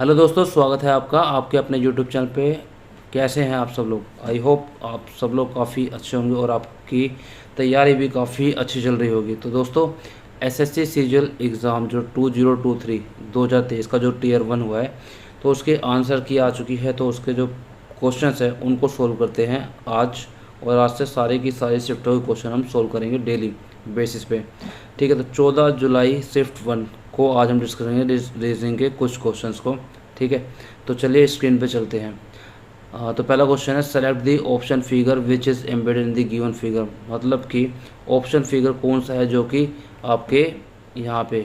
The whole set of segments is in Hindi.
हेलो दोस्तों, स्वागत है आपका आपके अपने यूट्यूब चैनल पे। कैसे हैं आप सब लोग? आई होप आप सब लोग काफ़ी अच्छे होंगे और आपकी तैयारी भी काफ़ी अच्छी चल रही होगी। तो दोस्तों, एसएससी सीजीएल एग्ज़ाम जो 2023 2023 का जो टीयर 1 हुआ है, तो उसके आंसर की आ चुकी है। तो उसके जो क्वेश्चंस हैं उनको सोल्व करते हैं आज। और आज से सारे की सारी शिफ्टों के क्वेश्चन हम सोल्व करेंगे डेली बेसिस पे। ठीक है, तो 14 जुलाई शिफ्ट 1 को आज हम डिस्कस करेंगे रीजनिंग के कुछ क्वेश्चंस को। ठीक है, तो चलिए स्क्रीन पे चलते हैं। तो पहला क्वेश्चन है, select the option figure which is embedded in the given figure. मतलब कि ऑप्शन फिगर कौन सा है जो कि आपके यहाँ पे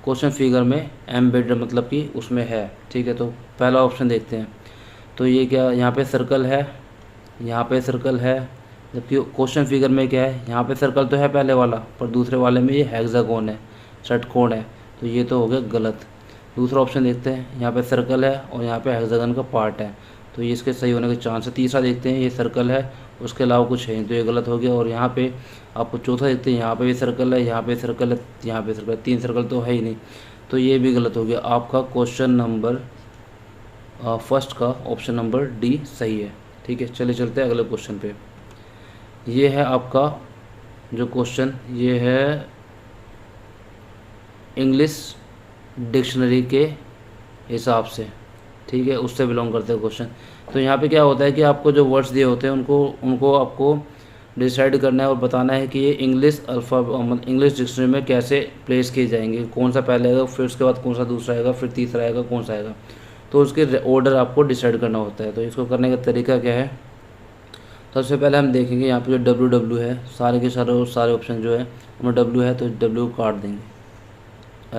क्वेश्चन फिगर में एम्बेडेड मतलब कि उसमें है। ठीक है, तो पहला ऑप्शन देखते हैं। तो ये क्या, यहाँ पे सर्कल है, यहाँ पे सर्कल है, जबकि क्वेश्चन फिगर में क्या है, यहाँ पे सर्कल तो है पहले वाला, पर दूसरे वाले में ये हेक्सागोन है, षटकोण है। तो ये तो हो गया गलत। दूसरा ऑप्शन देखते हैं, यहाँ पे सर्कल है और यहाँ पे हेक्सागन का पार्ट है, तो ये इसके सही होने के चांस है। तीसरा देखते हैं, ये सर्कल है, उसके अलावा कुछ है नहीं, तो ये गलत हो गया। और यहाँ पे आपको चौथा देखते हैं, यहाँ पे भी सर्कल है, यहाँ पे सर्कल है, यहाँ पे सर्कल है, 3 सर्कल तो है ही नहीं, तो ये भी गलत हो गया। आपका क्वेश्चन नंबर फर्स्ट का ऑप्शन नंबर डी सही है। ठीक है, चलिए चलते हैं अगले क्वेश्चन पे। ये है आपका जो क्वेश्चन, ये है इंग्लिश डिक्शनरी के हिसाब से। ठीक है, उससे बिलोंग करते हैं क्वेश्चन। तो यहाँ पे क्या होता है कि आपको जो वर्ड्स दिए होते हैं उनको उनको आपको डिसाइड करना है और बताना है कि ये इंग्लिश इंग्लिश डिक्शनरी में कैसे प्लेस किए जाएंगे, कौन सा पहले आएगा, फिर उसके बाद कौन सा दूसरा आएगा, फिर तीसरा आएगा, कौन सा आएगा। तो उसके ऑर्डर आपको डिसाइड करना होता है। तो इसको करने का तरीका क्या है, तो सबसे पहले हम देखेंगे यहाँ पे जो डब्ल्यू डब्ल्यू है, सारे के सारे ऑप्शन जो है उनमें डब्ल्यू है, तो डब्ल्यू काट देंगे,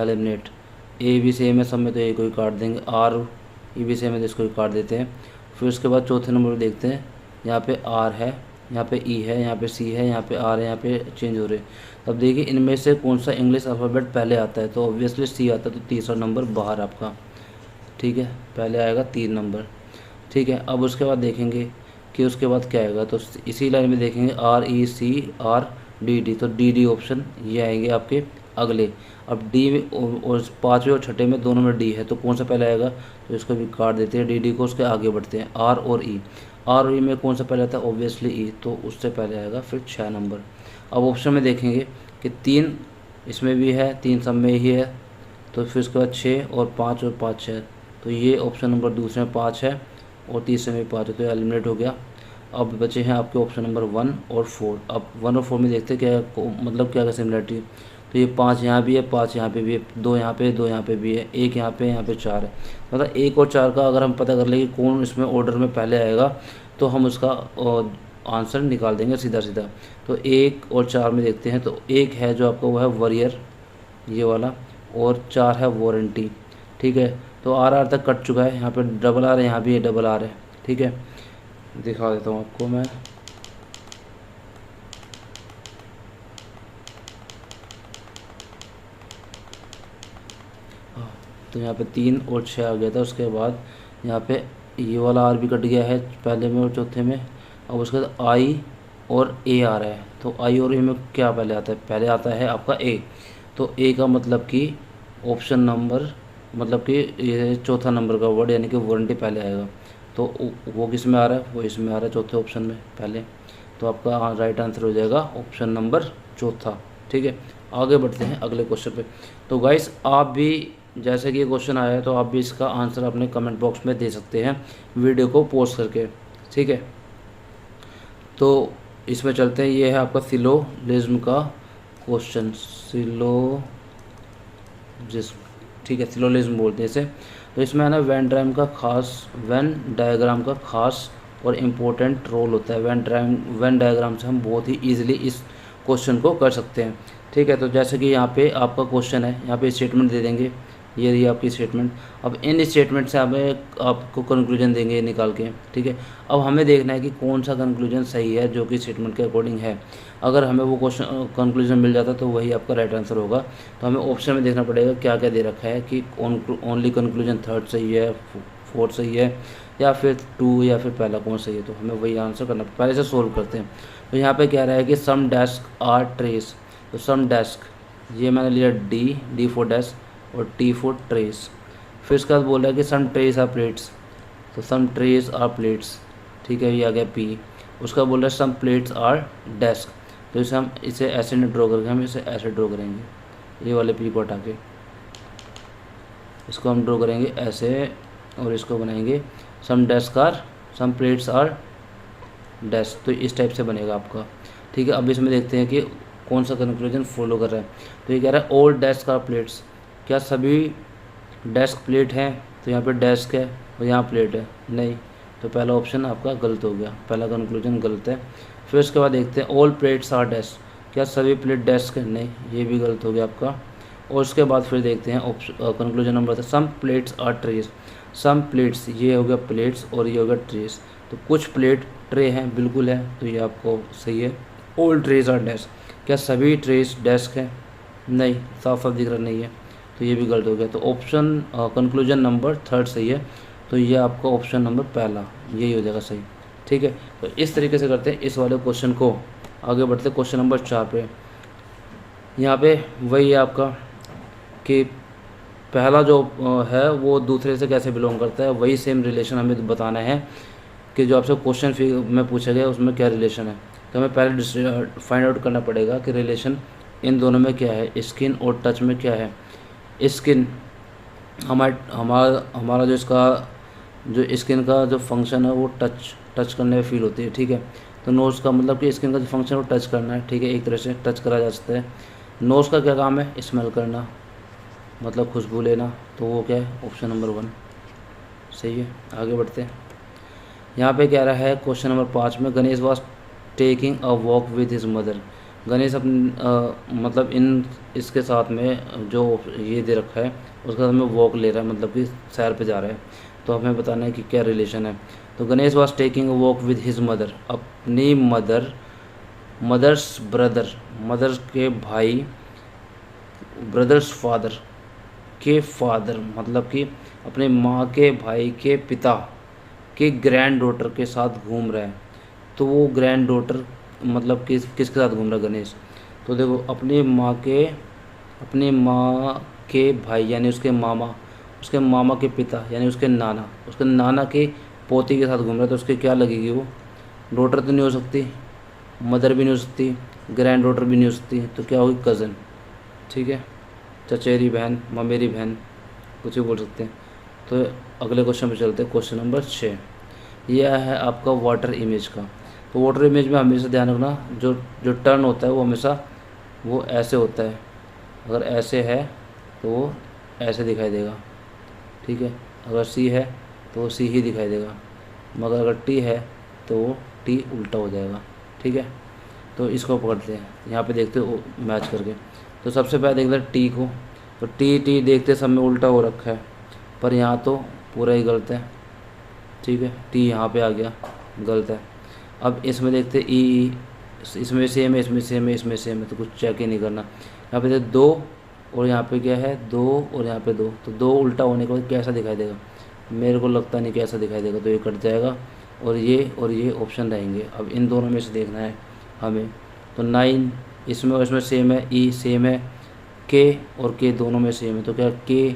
एलिमिनेट। ए भी सेम है सब में, तो ए को ही काट देंगे। आर ये भी सेम है, तो इसको ही काट देते हैं। फिर उसके बाद चौथे नंबर पर देखते हैं, यहाँ पे आर है, यहाँ पे ई है, यहाँ पे सी है, यहाँ पे आर है, यहाँ पे चेंज हो रहे हैं। तब देखिए इनमें से कौन सा इंग्लिश अल्फ़ाबेट पहले आता है, तो ऑब्वियसली सी आता है, तो तीसरा नंबर बाहर आपका। ठीक है, पहले आएगा 3 नंबर। ठीक है, अब उसके बाद देखेंगे कि उसके बाद क्या आएगा, तो इसी लाइन में देखेंगे R E C R D D, तो डी डी ऑप्शन ये आएंगे आपके अगले। अब डी में और पाँचवें और छठे में दोनों में डी है, तो कौन सा पहले आएगा, तो इसको भी काट देते हैं, डी डी को, उसके आगे बढ़ते हैं। आर और ई, आर और ई में कौन सा पहले आता है, ऑब्वियसली ई, तो उससे पहले आएगा फिर 6 नंबर। अब ऑप्शन में देखेंगे कि 3 इसमें भी है, 3 सब में ही है, तो फिर उसके बाद 6 और 5 और 5 6, तो ये ऑप्शन नंबर दूसरे में 5 है और तीसरे में 5 है, तो एलिमिनेट हो गया। अब बचे हैं आपके ऑप्शन नंबर 1 और 4। अब 1 और 4 में देखते हैं क्या मतलब क्या सिमिलरिटी। तो ये 5 यहाँ भी है, 5 यहाँ पे भी है, 2 यहाँ पे, 2 यहाँ पे भी है, 1 यहाँ पे, यहाँ पे 4 है। मतलब 1 और 4 का अगर हम पता कर ले कि कौन इसमें ऑर्डर में पहले आएगा, तो हम उसका आंसर निकाल देंगे सीधा सीधा। तो 1 और 4 में देखते हैं, तो 1 है जो आपका वो है वॉरियर, ये वाला, और 4 है वारंटी। ठीक है, तो आर आर तक कट चुका है, यहाँ पे डबल आर है, यहाँ भी डबल आर है। ठीक है, दिखा देता हूँ आपको मैं। तो यहाँ पे 3 और 6 आ गया था, उसके बाद यहाँ पे ये वाला आर भी कट गया है पहले में और चौथे में। अब उसके बाद आई और ए आ रहा है, तो आई और ए में क्या पहले आता है, पहले आता है आपका ए। तो ए का मतलब कि ऑप्शन नंबर मतलब कि ये चौथा नंबर का वर्ड यानी कि वारंटी पहले आएगा। तो वो किस में आ रहा है, वो इसमें आ रहा है चौथे ऑप्शन में पहले। तो आपका राइट आंसर हो जाएगा ऑप्शन नंबर चौथा। ठीक है, आगे बढ़ते हैं अगले क्वेश्चन पे। तो गाइस, आप भी जैसे कि ये क्वेश्चन आया है, तो आप भी इसका आंसर अपने कमेंट बॉक्स में दे सकते हैं वीडियो को पॉज करके। ठीक है, तो इसमें चलते हैं। ये है आपका सिलोजिज्म का क्वेश्चन, सिलोजिज्म। ठीक है, सिलोजिज्म बोलते हैं इसे। तो इसमें है ना वेन डायग्राम का खास और इम्पोर्टेंट रोल होता है। वेन डायग्राम से हम बहुत ही ईजिली इस क्वेश्चन को कर सकते हैं। ठीक है, तो जैसे कि यहाँ पे आपका क्वेश्चन है, यहाँ पे स्टेटमेंट दे देंगे, ये रही आपकी स्टेटमेंट। अब इन स्टेटमेंट से हमें आपको कंक्लूजन देंगे निकाल के। ठीक है, अब हमें देखना है कि कौन सा कंक्लूजन सही है जो कि स्टेटमेंट के अकॉर्डिंग है। अगर हमें वो क्वेश्चन कंक्लूजन मिल जाता तो वही आपका राइट आंसर होगा। तो हमें ऑप्शन में देखना पड़ेगा क्या क्या दे रखा है कि ओनली कंक्लूजन थर्ड सही है, फोर्थ सही है, या फिर 2, या फिर पहला कौन सही है। तो हमें वही आंसर करना, पहले से सोल्व करते हैं। तो यहाँ पे कह रहा है कि सम डेस्क आर ट्रेस। तो सम डेस्क, ये मैंने लिया डी फॉर डेस्क और टी फॉर ट्रेस। फिर उसके बाद बोल रहा है कि सम ट्रेस आर प्लेट्स, तो सम ट्रेस आर प्लेट्स, ठीक है, ये आ गया पी। उसका बोल रहा है सम प्लेट्स आर डेस्क, तो इसे हम इसे ऐसे नहीं ड्रॉ करके, हम इसे ऐसे ड्रॉ करेंगे, ये वाले पी को हटा के इसको हम ड्रॉ करेंगे ऐसे, और इसको बनाएंगे some desk are, some plates are desk, तो इस टाइप से बनेगा आपका, ठीक है। अब इसमें देखते हैं कि कौन सा कंक्लूजन फॉलो कर रहा है। तो ये कह रहा है ऑल डेस्क आर प्लेट्स, क्या सभी डेस्क प्लेट हैं, तो यहाँ पे डेस्क है और यहाँ प्लेट है, नहीं, तो पहला ऑप्शन आपका गलत हो गया, पहला कंक्लूजन गलत है। फिर उसके बाद देखते हैं ऑल प्लेट्स आर डेस्क, क्या सभी प्लेट डेस्क है, नहीं, ये भी गलत हो गया आपका। और उसके बाद फिर देखते हैं conclusion number 3, some plates are trays, some plates, ये हो गया प्लेट्स और ये हो गया ट्रेस, तो कुछ प्लेट ट्रे हैं, बिल्कुल है, तो ये आपको सही है। ऑल ट्रेस आर डेस्क, क्या सभी ट्रेस डेस्क है, नहीं, साफ साफ दिख रहा नहीं है, तो ये भी गलत हो गया। तो ऑप्शन कंक्लूजन नंबर 3 सही है, तो ये आपका ऑप्शन नंबर पहला यही हो जाएगा सही, ठीक है। तो इस तरीके से करते हैं इस वाले क्वेश्चन को। आगे बढ़ते हैं क्वेश्चन नंबर 4 पे। यहाँ पे वही है आपका कि पहला जो है वो दूसरे से कैसे बिलोंग करता है, वही सेम रिलेशन हमें बताना है कि जो आपसे क्वेश्चन में पूछा गया उसमें क्या रिलेशन है। तो हमें पहले फाइंड आउट करना पड़ेगा कि रिलेशन इन दोनों में क्या है, स्किन और टच में क्या है। स्किन हमारा जो इसका जो स्किन का जो फंक्शन है वो टच करने में फील होती है, ठीक है। तो नोज़ का मतलब कि स्किन का जो फंक्शन है वो टच करना है, ठीक है, एक तरह से टच करा जा सकता है। नोज़ का क्या काम है, स्मेल करना, मतलब खुशबू लेना, तो वो क्या है, ऑप्शन नंबर 1 सही है। आगे बढ़ते हैं। यहाँ पे कह रहा है क्वेश्चन नंबर 5 में, Ganesh was taking a walk with his mother, Ganesh अपने मतलब इन इसके साथ में जो ये दे रखा है उसके साथ में वॉक ले रहा है, मतलब कि सैर पे जा रहा है, तो हमें बताना है कि क्या रिलेशन है। तो Ganesh was taking a walk with his mother, अपनी मदर्स ब्रदर, मदर के भाई, ब्रदर्स फादर के फादर, मतलब कि अपने माँ के भाई के पिता के ग्रैंड डॉटर के साथ घूम रहा है। तो वो ग्रैंड डॉटर मतलब किसके साथ घूम रहा है गणेश, तो देखो अपनी माँ के भाई यानी उसके मामा के पिता यानी उसके नाना के पोती के साथ घूम रहा है, तो उसके क्या लगेगी, वो डॉटर तो नहीं हो सकती, मदर भी नहीं हो सकती, ग्रैंड डॉटर भी नहीं हो सकती, तो क्या होगी, कज़न, ठीक है, चचेरी बहन, ममेरी बहन, कुछ भी बोल सकते हैं। तो अगले क्वेश्चन पे चलते हैं, क्वेश्चन नंबर 6। यह है आपका वाटर इमेज का। तो वाटर इमेज में हमेशा ध्यान रखना, जो टर्न होता है वो हमेशा वो ऐसे होता है, अगर ऐसे है तो वो ऐसे दिखाई देगा, ठीक है, अगर सी है तो वो सी ही दिखाई देगा, मगर अगर टी है तो वो टी उल्टा हो जाएगा, ठीक है। तो इसको पकड़ते हैं, यहाँ पे देखते हो मैच करके। तो सबसे पहले देख लें टी को, तो टी देखते सब में उल्टा हो रखा है, पर यहाँ तो पूरा ही गलत है, ठीक है, टी यहाँ पे आ गया, गलत है। अब इसमें देखते ई, इसमें सेम है, इसमें सेम है, इसमें सेम है, तो कुछ चेक ही नहीं करना। यहाँ पे देखते 2 और यहाँ पे क्या है 2 और यहाँ पे 2, तो 2 उल्टा होने के बाद कैसा दिखाई देगा, मेरे को लगता नहीं कैसा दिखाई देगा, तो ये कट जाएगा और ये ऑप्शन रहेंगे। अब इन दोनों में से देखना है हमें, तो 9 इसमें और इसमें सेम है, ई सेम है, के और के दोनों में सेम है, तो क्या के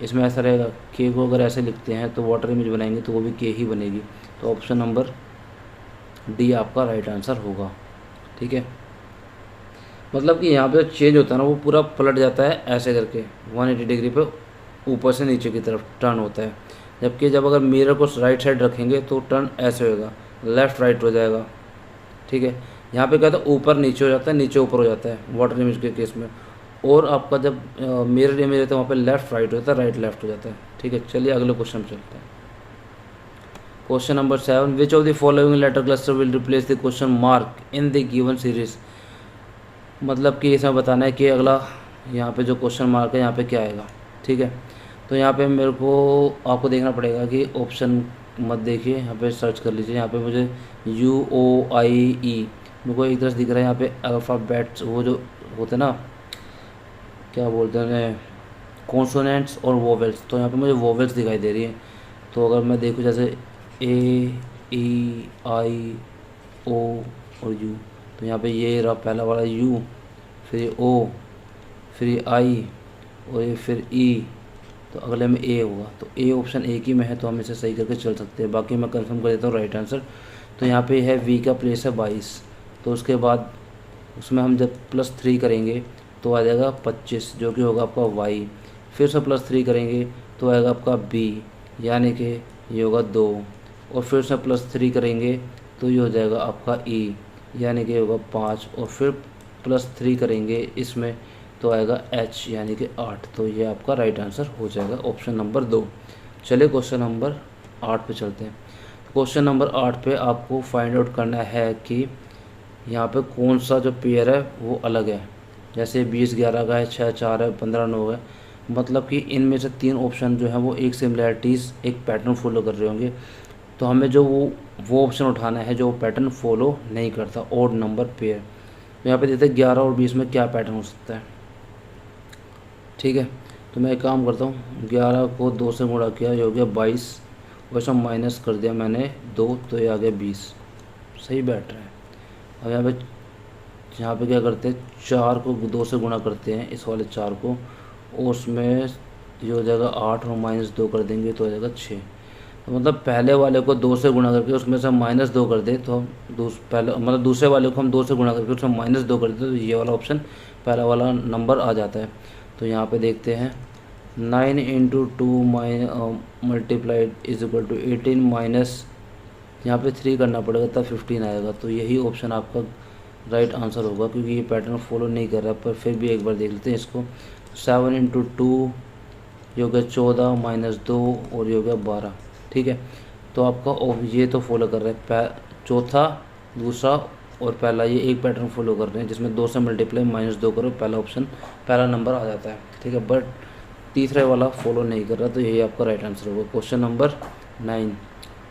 इसमें ऐसा रहेगा, के को अगर ऐसे लिखते हैं तो वाटर इमेज बनाएंगे तो वो भी के ही बनेगी, तो ऑप्शन नंबर डी आपका राइट आंसर होगा, ठीक है। मतलब कि यहाँ पे चेंज होता है ना, वो पूरा पलट जाता है ऐसे करके 180 डिग्री पे ऊपर से नीचे की तरफ टर्न होता है, जबकि जब अगर मिरर को राइट साइड रखेंगे तो टर्न ऐसे होगा, लेफ़्ट राइट हो जाएगा, ठीक है। यहाँ पे क्या होता है, ऊपर नीचे हो जाता है, नीचे ऊपर हो जाता है वाटर इमेज के केस में, और आपका जब मिरर इमेज होता है वहाँ पे लेफ़्ट राइट होता है, राइट लेफ़्ट हो जाता है, ठीक है। चलिए अगले क्वेश्चन में चलते हैं। Question number 7, which of the following letter cluster will replace the question mark in the given series, मतलब कि इसमें बताना है कि अगला यहाँ पे जो क्वेश्चन मार्क है यहाँ पे क्या आएगा, ठीक है। तो यहाँ पे मेरे को आपको देखना पड़ेगा कि ऑप्शन मत देखिए, यहाँ पे सर्च कर लीजिए, यहाँ पे मुझे UOIE मेरे को एक तरह से दिख रहा है, यहाँ पे अल्फ़ाबेट्स वो जो होते हैं ना, क्या बोलते हैं, कॉन्सोनेंट्स और वोवेल्स, तो यहाँ पे मुझे वोवेल्स दिखाई दे रही है। तो अगर मैं देखूँ जैसे AEIO और U, तो यहाँ पे ये रहा पहला वाला U, फिर ये O, फिर ये I और ये फिर E, तो अगले में ए होगा, तो ए ऑप्शन एक ही में है तो हम इसे सही करके चल सकते हैं। बाकी मैं कंफर्म कर देता हूँ राइट आंसर। तो यहाँ पे है वी का प्लेस है 22, तो उसके बाद उसमें हम जब +3 करेंगे तो आ जाएगा 25 जो कि होगा आपका वाई, फिर से +3 करेंगे तो आएगा आपका बी यानी कि ये होगा 2, और फिर से +3 करेंगे तो ये हो जाएगा आपका ई यानी कि होगा 5, और फिर +3 करेंगे इसमें तो आएगा एच यानी कि 8। तो ये आपका राइट आंसर हो जाएगा ऑप्शन नंबर 2। चलिए क्वेश्चन नंबर 8 पे चलते हैं। क्वेश्चन नंबर 8 पे आपको फाइंड आउट करना है कि यहाँ पे कौन सा जो पेयर है वो अलग है। जैसे 20 11 का है, 6 4 है, 15 9 है, मतलब कि इनमें से 3 ऑप्शन जो है वो एक सिमिलैरिटीज़ एक पैटर्न फॉलो कर रहे होंगे। तो हमें जो वो ऑप्शन उठाना है जो पैटर्न फॉलो नहीं करता, ऑड नंबर पेयर। तो यहाँ पे देते हैं 11 और 20 में क्या पैटर्न हो सकता है। ठीक है, तो मैं एक काम करता हूँ, 11 को 2 से गुणा किया, ये हो गया 22, वैसे माइनस कर दिया मैंने 2 तो ये आ गया 20, सही बैठ रहा है। अब यहाँ पे क्या करते हैं, 4 को 2 से गुणा करते हैं इस वाले 4 को, और उसमें ये हो जाएगा 8 और -2 कर देंगे तो हो जाएगा 6। तो मतलब पहले वाले को 2 से गुणा करके उसमें से -2 कर दे तो हम दूसरे वाले को हम 2 से गुणा करके उसमें -2 कर देते तो ये वाला ऑप्शन पहला वाला नंबर आ जाता है। तो यहाँ पे देखते हैं 9 × 2 multiplied is equal to 18 minus यहाँ पे 3 करना पड़ेगा तब 15 आएगा। तो यही ऑप्शन आपका राइट आंसर होगा क्योंकि ये पैटर्न फॉलो नहीं कर रहा। पर फिर भी एक बार देख लेते हैं इसको। 7 × 2 ये हो गया 14 -2 और ये हो गया 12। ठीक है, तो आपका ये तो फॉलो कर रहे हैं, चौथा दूसरा और पहला ये एक पैटर्न फॉलो कर रहे हैं जिसमें 2 से मल्टीप्लाई -2 करो पहला ऑप्शन पहला नंबर आ जाता है। ठीक है, बट तीसरे वाला फॉलो नहीं कर रहा, तो यही आपका राइट आंसर होगा क्वेश्चन नंबर 9।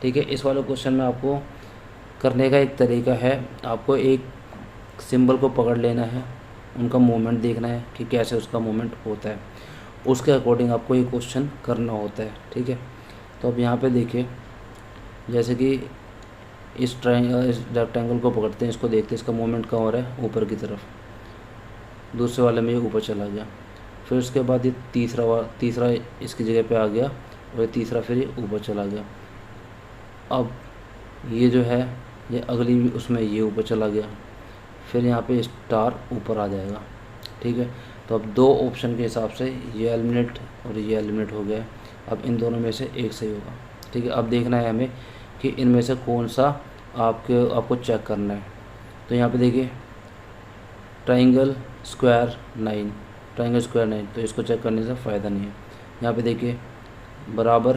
ठीक है, इस वाले क्वेश्चन में आपको करने का एक तरीका है, आपको एक सिंबल को पकड़ लेना है, उनका मूवमेंट देखना है कि कैसे उसका मूवमेंट होता है, उसके अकॉर्डिंग आपको ये क्वेश्चन करना होता है। ठीक है, तो अब यहाँ पे देखिए, जैसे कि इस रेक्टेंगल को पकड़ते हैं, इसको देखते हैं इसका मूवमेंट कहाँ हो रहा है, ऊपर की तरफ। दूसरे वाले में ये ऊपर चला गया, फिर उसके बाद ये तीसरा इसकी जगह पे आ गया और ये तीसरा फिर ये ऊपर चला गया। अब ये जो है ये अगली उसमें ये ऊपर चला गया, फिर यहाँ पे स्टार ऊपर आ जाएगा। ठीक है, तो अब 2 ऑप्शन के हिसाब से ये एलिमिनेट और ये एलिमिनेट हो गया। अब इन दोनों में से एक सही होगा। ठीक है, अब देखना है हमें कि इनमें से कौन सा आपको चेक करना है। तो यहाँ पे देखिए ट्राइंगल स्क्वायर 9, तो इसको चेक करने से फ़ायदा नहीं है। यहाँ पे देखिए बराबर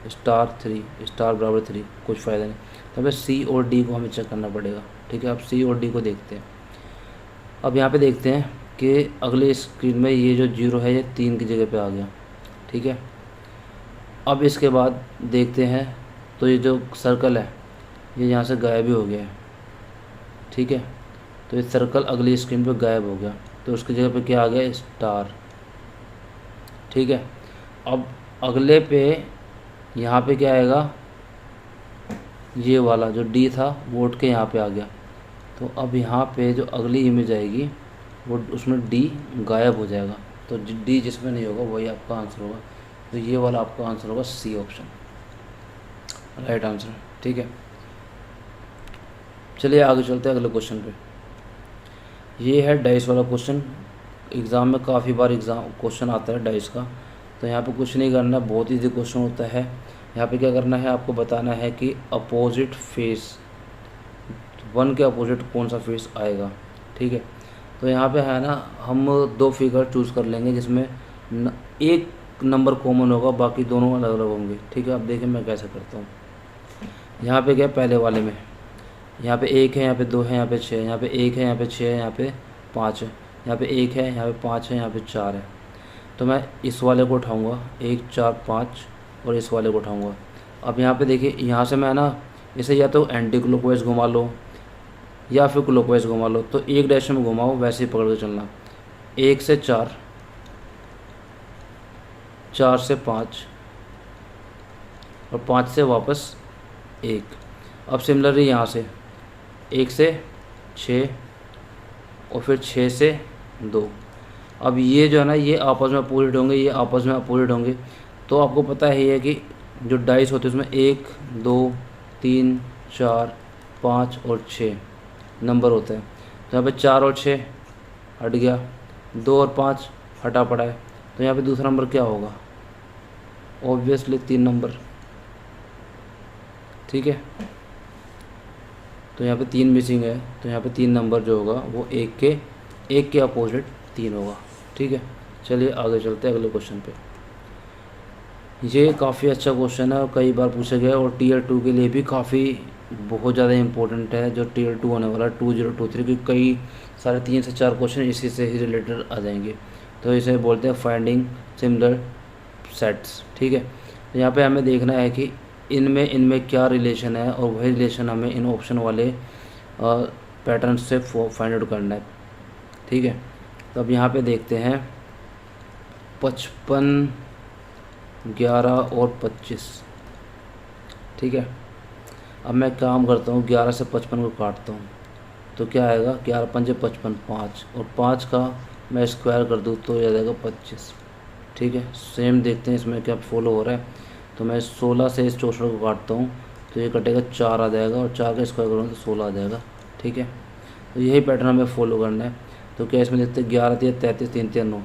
स्टार बराबर 3, कुछ फ़ायदा नहीं। तो हमें सी और डी को हमें चेक करना पड़ेगा। ठीक है, अब सी और डी को देखते हैं। अब यहाँ पे देखते हैं कि अगले स्क्रीन में ये जो 0 है ये 3 की जगह पे आ गया। ठीक है, अब इसके बाद देखते हैं तो ये जो सर्कल है ये यहाँ से गायब ही हो गया है। ठीक है, तो ये सर्कल अगली स्क्रीन पे गायब हो गया, तो उसकी जगह पे क्या आ गया, स्टार। ठीक है, अब अगले पे यहाँ पे क्या आएगा, ये वाला जो डी था वो उठ के यहाँ पे आ गया। तो अब यहाँ पे जो अगली इमेज आएगी वो उसमें डी गायब हो जाएगा, तो डी जिसमें नहीं होगा वही आपका आंसर होगा। तो ये वाला आपका आंसर होगा सी ऑप्शन, राइट आंसर। ठीक है, चलिए आगे चलते हैं अगले क्वेश्चन पे। ये है डाइस वाला क्वेश्चन, एग्ज़ाम में काफ़ी बार क्वेश्चन आता है डाइस का। तो यहाँ पे कुछ नहीं करना, बहुत ईजी क्वेश्चन होता है। यहाँ पे क्या करना है, आपको बताना है कि अपोजिट फेस 1 के अपोजिट कौन सा फेस आएगा। ठीक है, तो यहाँ पे है ना, हम 2 फिगर चूज़ कर लेंगे जिसमें एक नंबर कॉमन होगा, बाकी दोनों अलग अलग होंगे। ठीक है, अब देखिए मैं कैसे करता हूँ। यहाँ पे क्या है, पहले वाले में यहाँ पे 1 है, यहाँ पे 2 है, यहाँ पे 6 है, यहाँ पे 1 है, यहाँ पे 6 है, यहाँ पे 5 है, यहाँ पे 1 है, यहाँ पे 5 है, यहाँ पे 4 है। तो मैं इस वाले को उठाऊँगा 1 4 5 और इस वाले को उठाऊँगा। अब यहाँ पे देखिए, यहाँ से मैं ना इसे या तो एंटी क्लॉकवाइज घुमा लो या फिर क्लॉकवाइज घुमा लो। तो एक डायरेक्शन में घुमाओ, वैसे ही पकड़ के चलना। 1 से 4, 4 से 5 और 5 से वापस 1। अब सिमिलरली यहाँ से 1 से 6 और फिर 6 से 2। अब ये जो है ना, ये आपस में अपोजिट होंगे, ये आपस में अपोजिट होंगे। तो आपको पता ही है कि जो डाइस होते हैं उसमें 1 2 3 4 5 और 6 नंबर होते हैं। तो यहाँ पे 4 और 6 हट गया, 2 और 5 हटा पड़ा है, तो यहाँ पे दूसरा नंबर क्या होगा? Obviously 3 number. ठीक है, तो यहाँ पे 3 मिसिंग है, तो यहाँ पे 3 नंबर जो होगा वो एक के अपोजिट 3 होगा। ठीक है, चलिए आगे चलते हैं अगले क्वेश्चन पे। ये काफ़ी अच्छा क्वेश्चन है और कई बार पूछा गया है और टीयर 2 के लिए भी काफ़ी बहुत ज़्यादा इंपॉर्टेंट है, जो टीयर 2 होने वाला है 2023 की। कई सारे 3 से 4 क्वेश्चन इसी से ही रिलेटेड आ जाएंगे। तो इसे बोलते हैं फाइंडिंग सिमिलर सेट्स। ठीक है, तो यहाँ पे हमें देखना है कि इनमें क्या रिलेशन है और वही रिलेशन हमें इन ऑप्शन वाले पैटर्न से फाइंड आउट करना है। ठीक है, तो अब यहाँ पे देखते हैं 55 11 और 25। ठीक है, अब मैं काम करता हूँ 11 से 55 को काटता हूँ तो क्या आएगा? 11 पंजे 55, 5 और 5 का मैं स्क्वायर कर दूँ तो ये जाएगा 25। ठीक है, सेम देखते हैं इसमें क्या फॉलो हो रहा है। तो मैं 16 से इस 64 को काटता हूँ तो ये कटेगा 4 आ जाएगा और 4 का स्क्वायर करूँगा तो 16 आ जाएगा। ठीक है, तो यही पैटर्न हमें फॉलो करना है। तो क्या इसमें देखते हैं 11 3 33 3 3 9,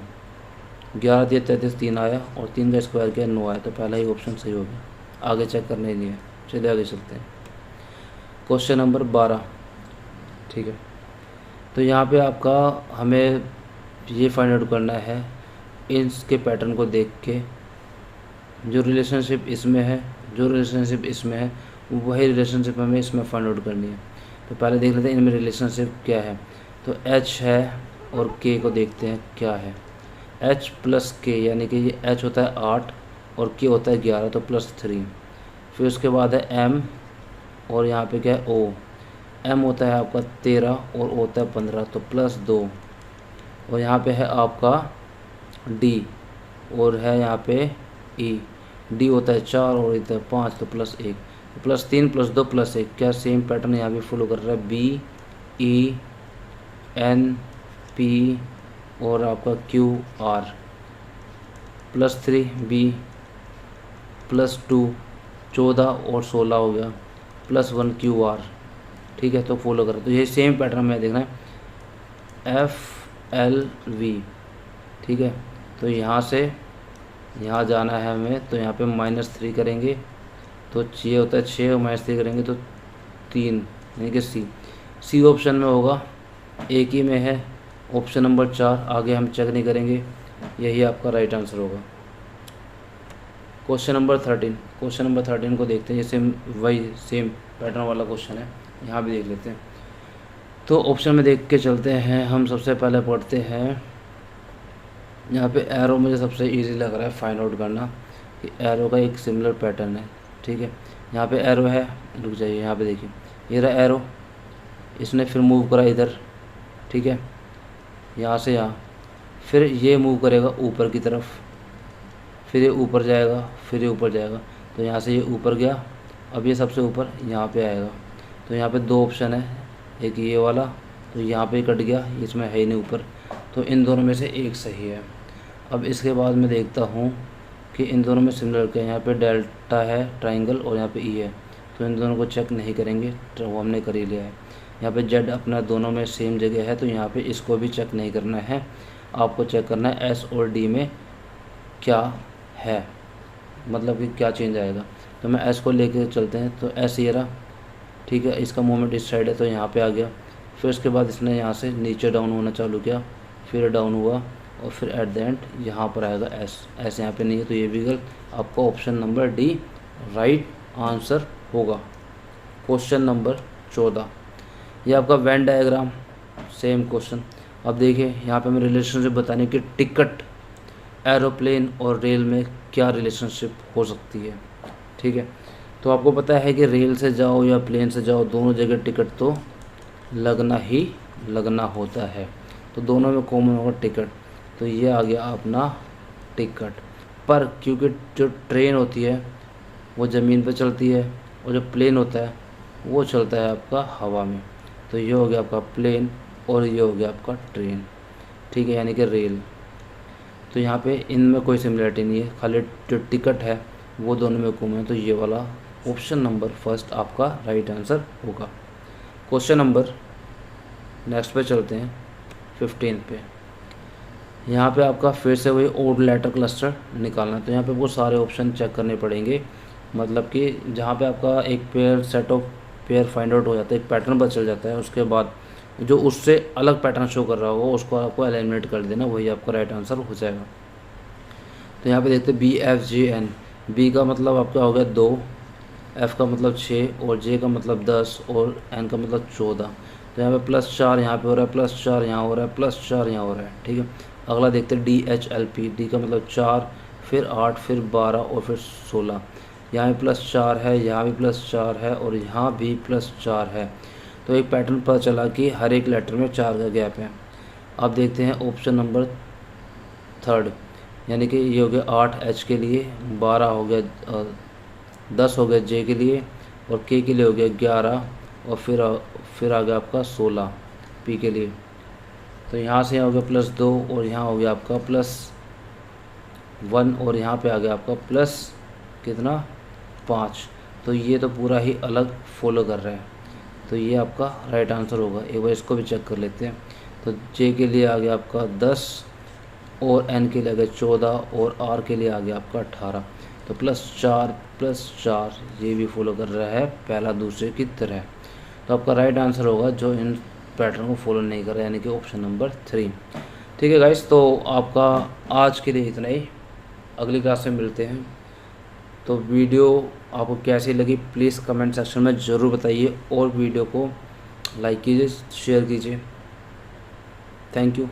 11 3 33 3 आया और 3 का स्क्वायर किया 9 आया, तो पहला ही ऑप्शन सही हो गया। आगे चेक करना ही नहीं है। चलिए आगे चलते हैं, क्वेश्चन नंबर 12। ठीक है, तो यहाँ पे आपका हमें ये फाइंड आउट करना है इसके पैटर्न को देख के जो रिलेशनशिप इसमें है, जो रिलेशनशिप इसमें है वही रिलेशनशिप हमें इसमें फाइंड आउट करनी है। तो पहले देख लेते हैं इनमें रिलेशनशिप क्या है। तो H है और K को देखते हैं क्या है। H प्लस K यानी कि ये H होता है 8 और K होता है 11, तो +3। फिर उसके बाद है M और यहाँ पे क्या है O। M होता है आपका 13 और O होता है 15, तो +2। और यहाँ पे है आपका D और है यहाँ पे E। D होता है 4 और इधर 5, तो +1, +3 +2 +1। क्या सेम पैटर्न यहाँ भी फॉलो कर रहा है? B E N P और आपका Q R, +3 B +2 14 और 16 हो गया, +1 Q R। ठीक है, तो फॉलो करें तो ये सेम पैटर्न में देखना है F L V। ठीक है, तो यहाँ से यहाँ जाना है हमें, तो यहाँ पे -3 करेंगे तो 6 होता है 6 और -3 करेंगे तो 3 यानी कि सी ऑप्शन में होगा। एक ही में है ऑप्शन नंबर 4, आगे हम चेक नहीं करेंगे, यही आपका राइट आंसर होगा। Question number 13। क्वेश्चन नंबर 13 को देखते हैं, जैसे वही सेम पैटर्न वाला क्वेश्चन है, यहाँ भी देख लेते हैं। तो ऑप्शन में देख के चलते हैं हम। सबसे पहले पढ़ते हैं यहाँ पे एरो, मुझे सबसे इजी लग रहा है फाइंड आउट करना कि एरो का एक सिमिलर पैटर्न है। ठीक है, यहाँ पे एरो है, रुक जाइए, यहाँ पे देखिए ये रहा एरो, इसने फिर मूव करा इधर। ठीक है, यहाँ से यहाँ, फिर ये मूव करेगा ऊपर की तरफ, फिर ये ऊपर जाएगा, फिर ये ऊपर जाएगा, तो यहाँ से ये ऊपर गया, अब ये सबसे ऊपर यहाँ पे आएगा। तो यहाँ पे 2 ऑप्शन है, एक ये वाला, तो यहाँ पे कट गया, इसमें है ही नहीं ऊपर, तो इन दोनों में से एक सही है। अब इसके बाद मैं देखता हूँ कि इन दोनों में सिमिलर क्या है। यहाँ पे डेल्टा है ट्राइंगल और यहाँ पे ई है, तो इन दोनों को चेक नहीं करेंगे, तो वो हमने कर ही लिया है। यहाँ पे जेड अपना दोनों में सेम जगह है, तो यहाँ पे इसको भी चेक नहीं करना है, आपको चेक करना है एस और डी में क्या है, मतलब कि क्या चेंज आएगा। तो मैं एस को लेके चलते हैं, तो एस ये रहा। ठीक है, इसका मूवमेंट इस साइड है तो यहाँ पे आ गया। फिर उसके बाद इसने यहाँ से नीचे डाउन होना चालू किया, फिर डाउन हुआ और फिर एट द एंड यहाँ पर आएगा एस। एस यहाँ पे नहीं है तो ये भी गलत, आपका option number D right answer होगा। क्वेश्चन नंबर 14, ये आपका वेन डायग्राम, सेम क्वेश्चन। अब देखिए यहाँ पे हमें रिलेशनशिप बताने की, टिकट एरोप्लेन और रेल में क्या रिलेशनशिप हो सकती है। ठीक है, तो आपको पता है कि रेल से जाओ या प्लेन से जाओ, दोनों जगह टिकट तो लगना ही लगना होता है, तो दोनों में कॉमन होगा टिकट। तो ये आ गया अपना टिकट। पर क्योंकि जो ट्रेन होती है वो ज़मीन पर चलती है और जो प्लेन होता है वो चलता है आपका हवा में, तो ये हो गया आपका प्लेन और ये हो गया आपका ट्रेन। ठीक है, यानी कि रेल। तो यहाँ पे इनमें कोई सिमिलरिटी नहीं है, खाली जो टिकट है वो दोनों में गुम है। तो ये वाला ऑप्शन नंबर फर्स्ट आपका राइट आंसर होगा। क्वेश्चन नंबर नेक्स्ट पे चलते हैं 15 पे। यहाँ पे आपका फिर से वही ओड लेटर क्लस्टर निकालना है। तो यहाँ पे आपको सारे ऑप्शन चेक करने पड़ेंगे, मतलब कि जहाँ पे आपका एक pair set of pair find out हो जाता है, एक पैटर्न पता चल जाता है, उसके बाद जो उससे अलग पैटर्न शो कर रहा होगा उसको आपको एलिमिनेट कर देना, वही आपका राइट आंसर हो जाएगा। तो यहाँ पे देखते हैं BFGN। बी का मतलब आपका हो गया 2, एफ़ का मतलब 6 और जे का मतलब 10 और एन का मतलब 14। तो यहाँ पे +4 यहाँ पे हो रहा है, +4 यहाँ हो रहा है, +4 यहाँ हो रहा है, ठीक है। अगला देखते हैं DHLP। डी का मतलब 4, फिर 8, फिर 12 और फिर 16। यहाँ भी +4 है, यहाँ भी +4 है और यहाँ भी +4 है। तो एक पैटर्न पता चला कि हर एक लेटर में 4 का गैप है। अब देखते हैं ऑप्शन नंबर थर्ड, यानी कि ये हो गया 8 H के लिए, 12 हो गया 10 हो गया जे के लिए और के लिए हो गया 11 और फिर आ गया आपका 16 पी के लिए। तो यहाँ से यहाँ हो गया +2 और यहाँ हो गया आपका +1 और यहाँ पे आ गया आपका प्लस कितना 5। तो ये तो पूरा ही अलग फॉलो कर रहा है, तो ये आपका राइट आंसर होगा। एक बार इसको भी चेक कर लेते हैं। तो जे के लिए आ गया आपका 10 और एन के लिए आ गया 14 और आर के लिए आ गया आपका 18। तो +4 ये भी फॉलो कर रहा है पहला दूसरे की तरह। तो आपका राइट आंसर होगा जो इन पैटर्न को फॉलो नहीं कर रहा है, यानी कि ऑप्शन नंबर 3। ठीक है गाइस, तो आपका आज के लिए इतना ही, अगली क्लास में मिलते हैं। तो वीडियो आपको कैसी लगी प्लीज़ कमेंट सेक्शन में ज़रूर बताइए और वीडियो को लाइक कीजिए, शेयर कीजिए। Thank you.